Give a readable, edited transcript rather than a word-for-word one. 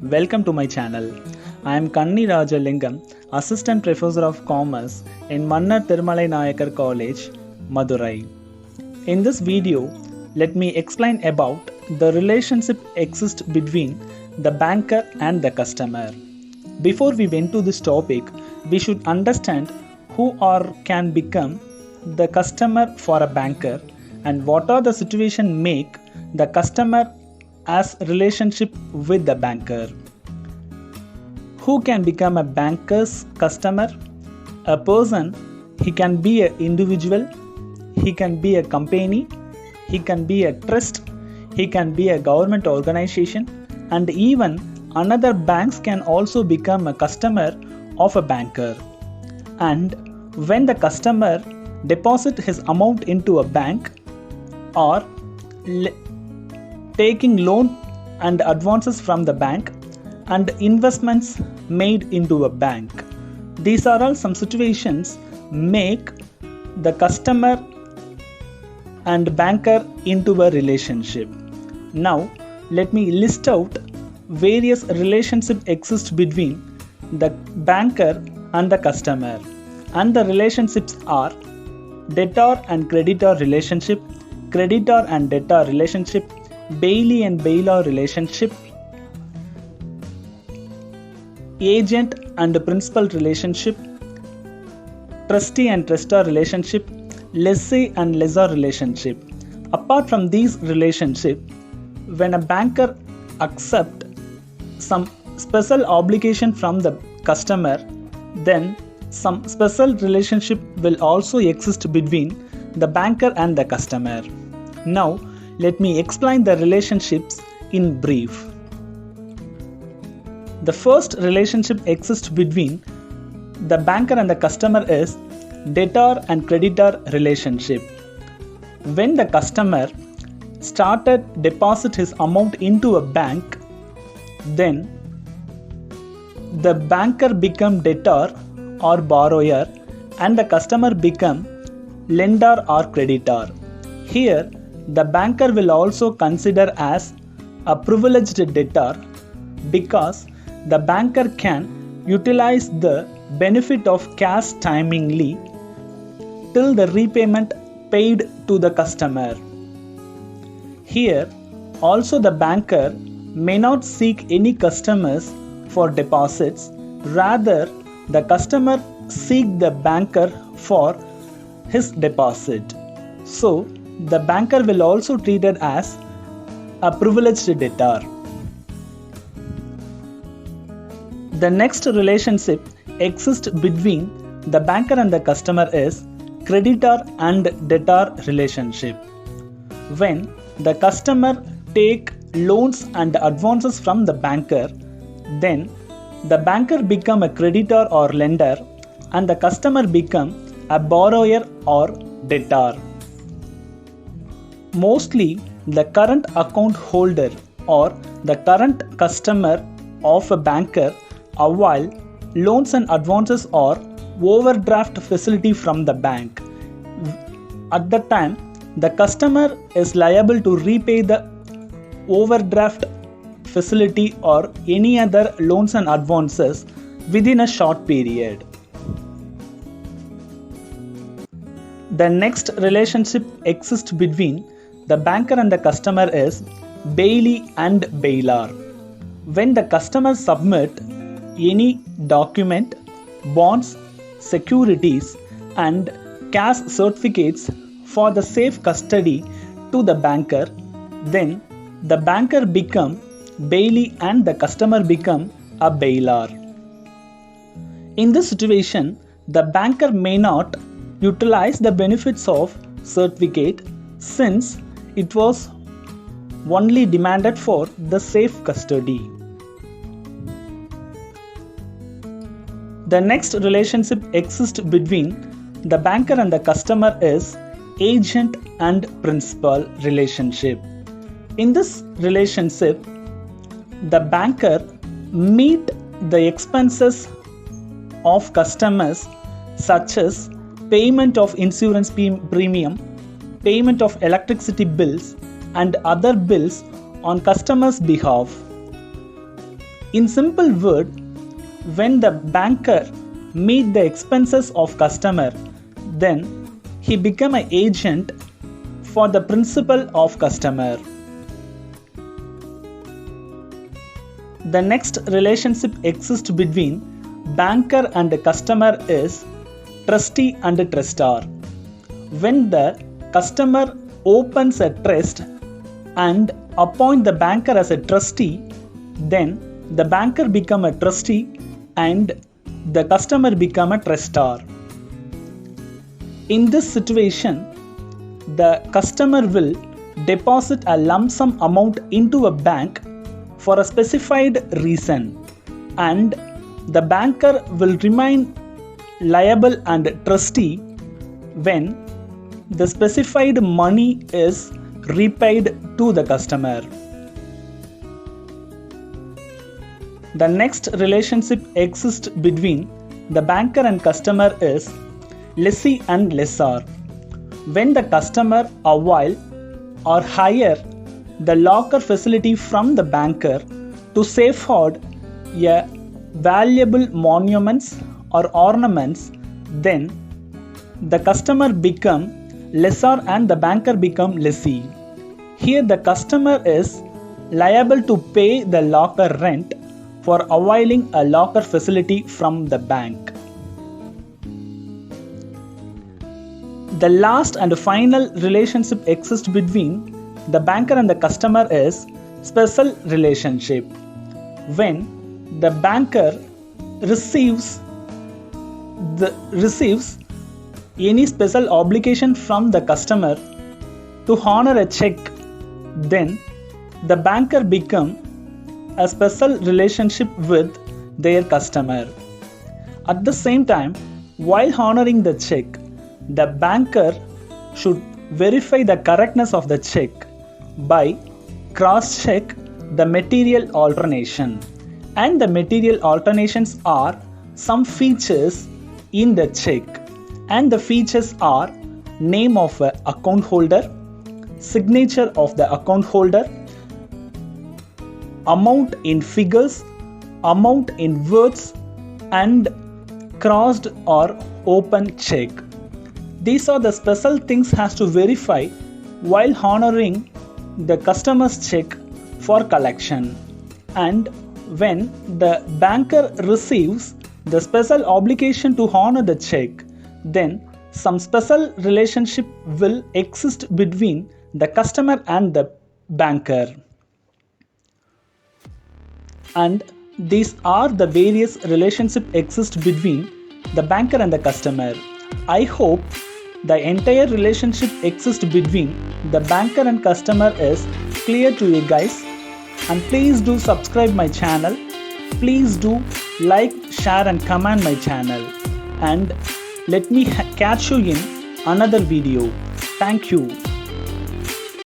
Welcome to my channel. I am Kannirajalingam, Assistant Professor of Commerce in Mannar Thirumalai Nayakar College, Madurai. In this video, let me explain about the relationship exists between the banker and the customer. Before we went to this topic, we should understand who or can become the customer for a banker and what are the situation make the customer as relationship with the banker. Who can become a banker's customer? A person, he can be an individual, he can be a company, he can be a trust, he can be a government organization, and even another banks can also become a customer of a banker. And when the customer deposit his amount into a bank or taking loan and advances from the bank and investments made into a bank. These are all some situations make the customer and banker into a relationship. Now let me list out various relationships exist between the banker and the customer. And the relationships are debtor and creditor relationship, creditor and debtor relationship, BAILEE and BAILOR relationship, agent and principal relationship, trustee and trustor relationship, lessee and lessor relationship. Apart from these relationships, when a banker accepts some special obligation from the customer, then some special relationship will also exist between the banker and the customer. Now, let me explain the relationships in brief. The first relationship exists between the banker and the customer is debtor and creditor relationship. When the customer started deposit his amount into a bank, then the banker become debtor or borrower and the customer become lender or creditor. Here, the banker will also consider as a privileged debtor because the banker can utilize the benefit of cash timingly till the repayment paid to the customer. Here, also the banker may not seek any customers for deposits, rather the customer seek the banker for his deposit. So, the banker will also treat it as a privileged debtor. The next relationship exists between the banker and the customer is creditor and debtor relationship. When the customer take loans and advances from the banker, then the banker become a creditor or lender and the customer become a borrower or debtor. Mostly, the current account holder or the current customer of a banker avail loans and advances or overdraft facility from the bank. At the time, the customer is liable to repay the overdraft facility or any other loans and advances within a short period. The next relationship exists between the banker and the customer is BAILEE and BAILOR. When the customer submit any document, bonds, securities and cash certificates for the safe custody to the banker, then the banker become BAILEE and the customer become a BAILOR. In this situation, the banker may not utilize the benefits of certificate since it was only demanded for the safe custody. The next relationship exists between the banker and the customer is agent and principal relationship. In this relationship, the banker meet the expenses of customers such as payment of insurance premium, payment of electricity bills and other bills on customers' behalf. In simple word, when the banker meet the expenses of customer, then he become an agent for the principal of customer. The next relationship exists between banker and the customer is trustee and trustor. When the customer opens a trust and appoint the banker as a trustee, then the banker become a trustee and the customer become a trustor. In this situation, the customer will deposit a lump sum amount into a bank for a specified reason, and the banker will remain liable and trustee when the specified money is repaid to the customer. The next relationship exists between the banker and customer is lessee and lessor. When the customer avail or hire the locker facility from the banker to safeguard a valuable monuments or ornaments, then the customer become lessor and the banker become lessee. Here the customer is liable to pay the locker rent for availing a locker facility from the bank. The last and final relationship exists between the banker and the customer is special relationship. When the banker receives any special obligation from the customer to honor a check, then the banker become a special relationship with their customer. At the same time, while honoring the check, the banker should verify the correctness of the check by cross-check the material alternation. And the material alternations are some features in the check, and the features are name of the account holder, signature of the account holder, amount in figures, amount in words, and crossed or open check. These are the special things has to verify while honoring the customer's check for collection. And when the banker receives the special obligation to honor the check, then some special relationship will exist between the customer and the banker. And these are the various relationships exist between the banker and the customer. I hope the entire relationship exists between the banker and customer is clear to you guys. And please do subscribe my channel. Please do like, share and comment my channel. And let me catch you in another video. Thank you.